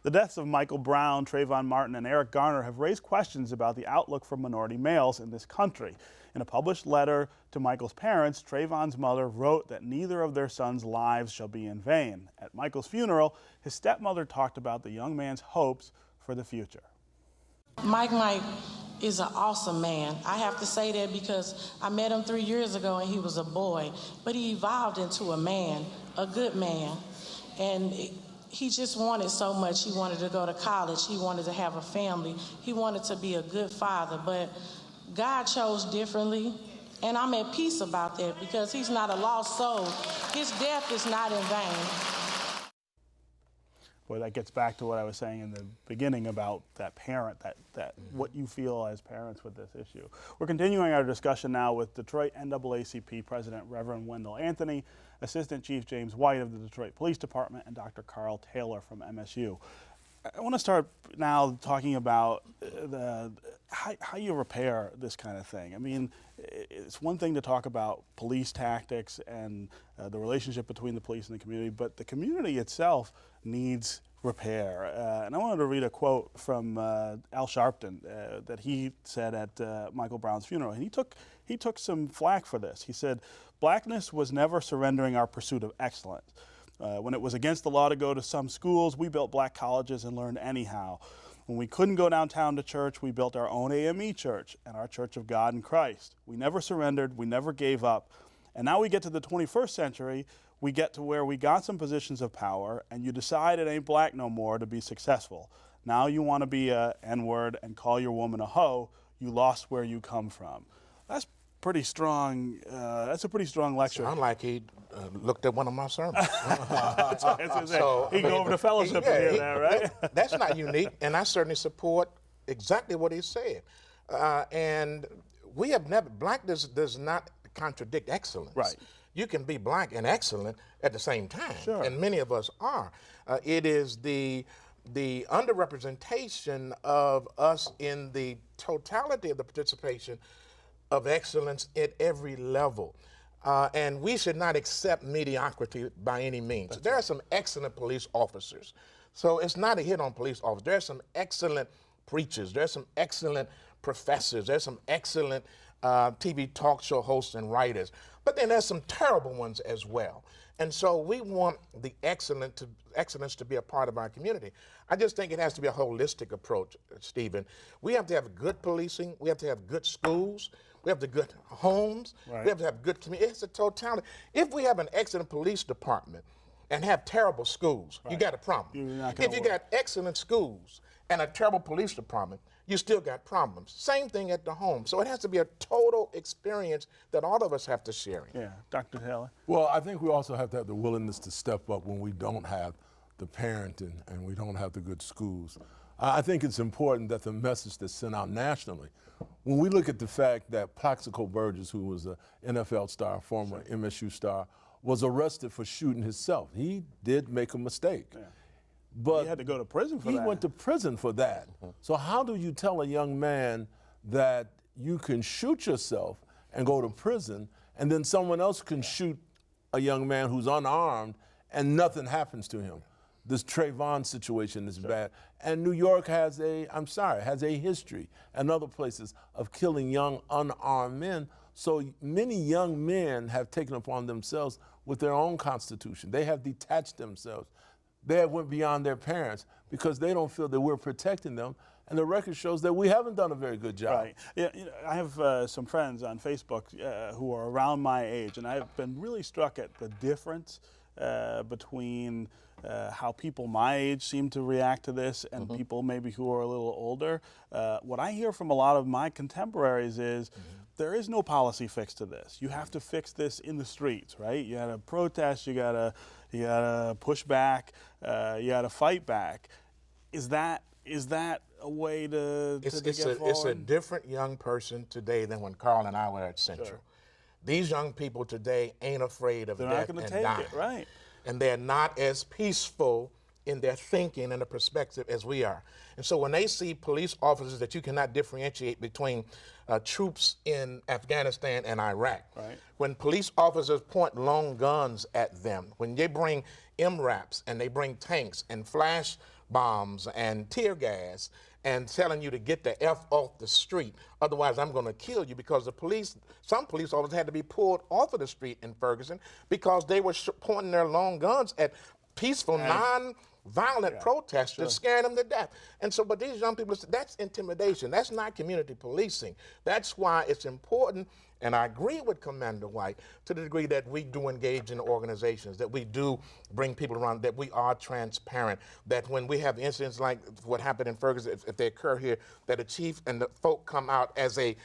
The deaths of Michael Brown, Trayvon Martin, and Eric Garner have raised questions about the outlook for minority males in this country. In a published letter to Michael's parents, Trayvon's mother wrote that neither of their sons' lives shall be in vain. At Michael's funeral, his stepmother talked about the young man's hopes for the future. Mike is an awesome man. I have to say that because I met him 3 years ago and he was a boy, but he evolved into a man, a good man. And he just wanted so much. He wanted to go to college. He wanted to have a family. He wanted to be a good father, but God chose differently. And I'm at peace about that because he's not a lost soul. His death is not in vain. Well, that gets back to what I was saying in the beginning about that parent, that what you feel as parents with this issue. We're continuing our discussion now with Detroit NAACP President Reverend Wendell Anthony, Assistant Chief James White of the Detroit Police Department, and Dr. Carl Taylor from MSU. I want to start now talking about how you repair this kind of thing. I mean, it's one thing to talk about police tactics and the relationship between the police and the community, but the community itself needs repair. And I wanted to read a quote from Al Sharpton that he said at Michael Brown's funeral. And he took some flack for this. He said, "Blackness was never surrendering our pursuit of excellence. When it was against the law to go to some schools, we built black colleges and learned anyhow. When we couldn't go downtown to church, we built our own AME church and our Church of God in Christ. We never surrendered, we never gave up. And now we get to the 21st century, we get to where we got some positions of power and you decide it ain't black no more to be successful. Now you want to be a N-word and call your woman a hoe, you lost where you come from." That's pretty strong. That's a pretty strong lecture. Sound like he looked at one of my sermons. So, he can go over to fellowship and hear that, right? That's not unique, and I certainly support exactly what he said. And we have never, blackness does not contradict excellence. Right. You can be black and excellent at the same time, Sure. and many of us are. It is the underrepresentation of us in the totality of the participation of excellence at every level. And we should not accept mediocrity by any means. There are some excellent police officers. So it's not a hit on police officers. There are some excellent preachers. There are some excellent professors. There's some excellent TV talk show hosts and writers. But then there's some terrible ones as well. And so we want the excellence to be a part of our community. I just think it has to be a holistic approach, Stephen. We have to have good policing. We have to have good schools. We have to have good homes. Right. We have to have good community. It's a totality. If we have an excellent police department and have terrible schools, you got a problem. If you got excellent schools and a terrible police department, you still got problems. Same thing at the home. So it has to be a total experience that all of us have to share in. Yeah, Dr. Taylor. Well, I think we also have to have the willingness to step up when we don't have the parenting and we don't have the good schools. I think it's important that the message that's sent out nationally, when we look at the fact that Plaxico Burgess, who was an NFL star, former MSU star, was arrested for shooting himself. He did make a mistake. Yeah. But he had to go to prison for that. He went to prison for that. So how do you tell a young man that you can shoot yourself and go to prison, and then someone else can shoot a young man who's unarmed and nothing happens to him? This Trayvon situation is bad. And New York has a history, and other places, of killing young unarmed men. So many young men have taken upon themselves with their own constitution. They have detached themselves. They have went beyond their parents because they don't feel that we're protecting them. And the record shows that we haven't done a very good job. Right. Yeah, I have some friends on Facebook who are around my age, and I've been really struck at the difference between how people my age seem to react to this and people maybe who are a little older. What I hear from a lot of my contemporaries is there is no policy fix to this. You have to fix this in the streets, right? You gotta protest, you gotta push back, you gotta fight back. Is that a way to get forward? It's a different young person today than when Carl and I were at Central. Sure. These young people today ain't afraid of They're death not and gonna take dying. it, right? And they're not as peaceful in their thinking and the perspective as we are. And so when they see police officers that you cannot differentiate between troops in Afghanistan and Iraq, Right. when police officers point long guns at them, when they bring MRAPs and they bring tanks and flash bombs and tear gas and telling you to get the F off the street, otherwise I'm going to kill you, because some police officers had to be pulled off of the street in Ferguson because they were pointing their long guns at peaceful, non-violent protesters, scaring them to death. And so, but these young people, that's intimidation. That's not community policing. That's why it's important, and I agree with Commander White to the degree that we do engage in organizations, that we do bring people around, that we are transparent, that when we have incidents like what happened in Ferguson, if they occur here, that the chief and the folk come out as a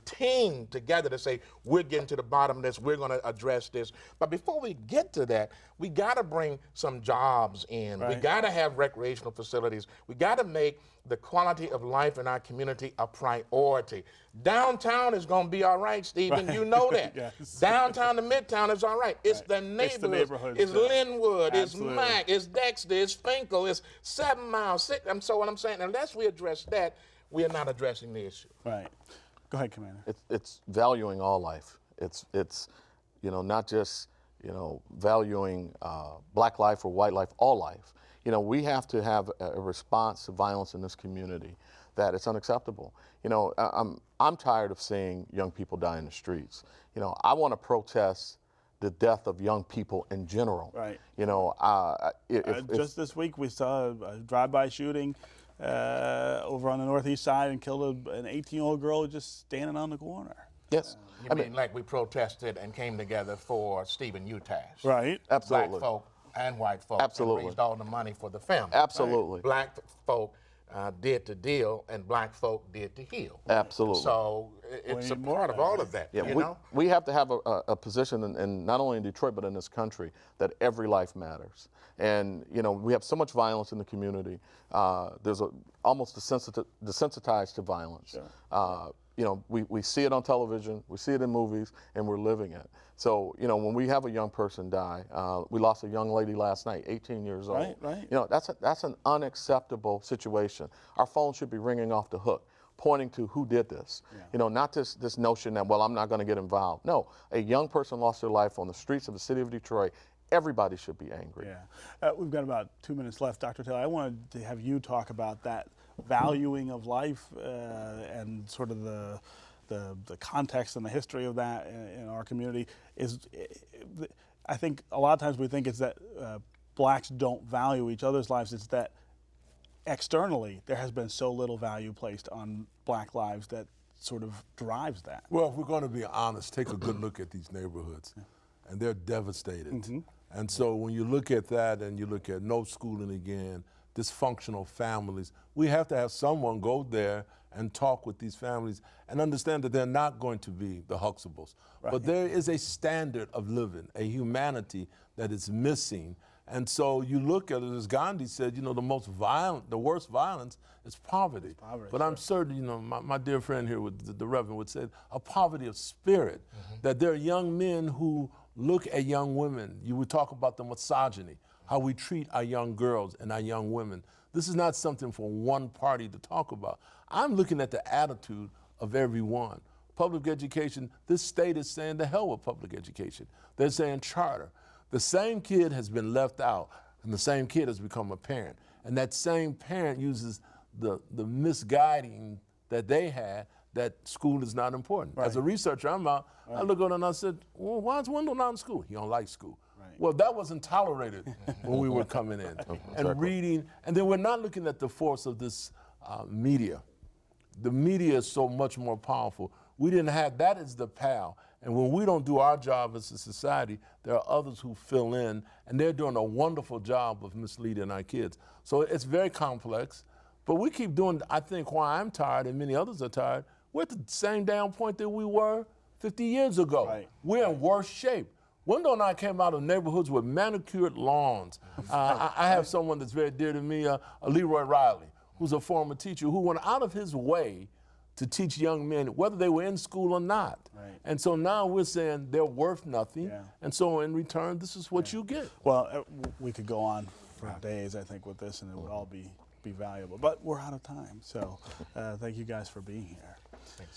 team together to say, we're getting to the bottom of this, we're going to address this. But before we get to that, we got to bring some jobs in. Right. We got to have recreational facilities. We got to make the quality of life in our community a priority. Downtown is going to be all right, Stephen. Right. You know that. Yes. Downtown to Midtown is all right. It's the neighborhoods. It's the neighborhoods, It's Linwood. Absolutely. It's Mack. It's Dexter. It's Finkel. It's 7 Mile. So what I'm saying, unless we address that, we are not addressing the issue. Right. Go ahead, Commander. It's valuing all life. It's not just valuing black life or white life, all life. We have to have a response to violence in this community that it's unacceptable. I'm tired of seeing young people die in the streets. I want to protest the death of young people in general. Right. If Just this week we saw a drive-by shooting over on the northeast side and killed an 18-year-old girl just standing on the corner. yes, You mean like we protested and came together for Stephen Utash? Right. absolutely. Black folk and white folk. Absolutely. And raised all the money for the family. Absolutely. Right? Black folk did the deal and black folk did the heal. Absolutely. So it's a need more part of of that. all of that. Yeah, you we, know? we have to have a position, in not only in Detroit, but in this country, that every life matters. And, we have so much violence in the community. There's almost desensitized to violence. Sure. We see it on television, we see it in movies, and we're living it. So, when we have a young person die, we lost a young lady last night, 18 years old. Right. That's an unacceptable situation. Our phone should be ringing off the hook, pointing to who did this. Not this notion that, well, I'm not going to get involved. No, a young person lost their life on the streets of the city of Detroit. Everybody should be angry. Yeah. We've got about 2 minutes left. Dr. Taylor, I wanted to have you talk about that valuing of life and sort of the context and the history of that in our community. I think a lot of times we think it's that blacks don't value each other's lives. It's that externally there has been so little value placed on black lives that sort of drives that. Well, if we're going to be honest, take a good look at these neighborhoods, and they're devastated. Mm-hmm. And so when you look at that and you look at no schooling again, dysfunctional families, we have to have someone go there and talk with these families and understand that they're not going to be the Huxtables. Right. But there is a standard of living, a humanity that is missing. And so you look at it, as Gandhi said, the worst violence is poverty. But I'm certain, my dear friend here, the Reverend would say, a poverty of spirit, that there are young men who look at young women. You would talk about the misogyny, how we treat our young girls and our young women. This is not something for one party to talk about. I'm looking at the attitude of everyone. Public education, this state is saying the hell with public education. They're saying charter. The same kid has been left out, and the same kid has become a parent. And that same parent uses the misguiding that they had, that school is not important. Right. As a researcher, I look at it and I said, well, why is Wendell not in school? He don't like school. Right. Well, that wasn't tolerated when we were coming in. And reading, and then we're not looking at the force of this media. The media is so much more powerful. We didn't have, that is the PAL. And when we don't do our job as a society, there are others who fill in, and they're doing a wonderful job of misleading our kids. So it's very complex, but we keep doing, I think why I'm tired and many others are tired, we're at the same damn point that we were 50 years ago. Right. We're in worse shape. Wendell and I came out of neighborhoods with manicured lawns. I have someone that's very dear to me, Leroy Riley, who's a former teacher, who went out of his way to teach young men, whether they were in school or not. Right. And so now we're saying they're worth nothing. Yeah. And so in return, this is what you get. Well, we could go on for days, I think, with this, and it would all be valuable. But we're out of time, so thank you guys for being here. Thanks.